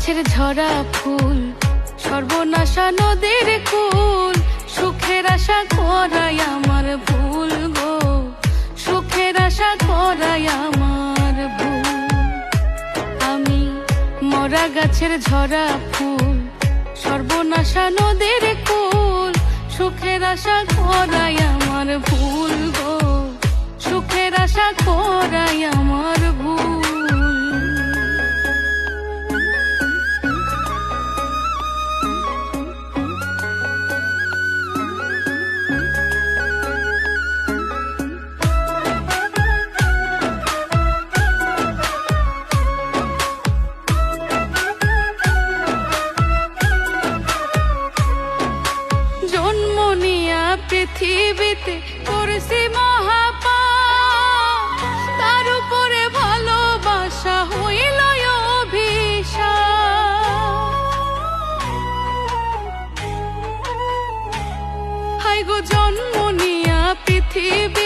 গাছের ঝরা ফুল, সর্বনাশা নদীর কুল, সুখের আশা করাই আমার ভুল গো, সুখের আশা করাই আমার ভুল। আমি মরা গাছের ঝরা ফুল, সর্বনাশা নদীর কুল, সুখের আশা করাই আমার ভুল গো, সুখের আশা করাই আমার ভুল। জন্ম নিয়া পৃথিবীতে করছি মহাপাপ, তার উপরে ভালোবাসা হইল অভিশাপ। হায় গো জন্ম নিয়া পৃথিবী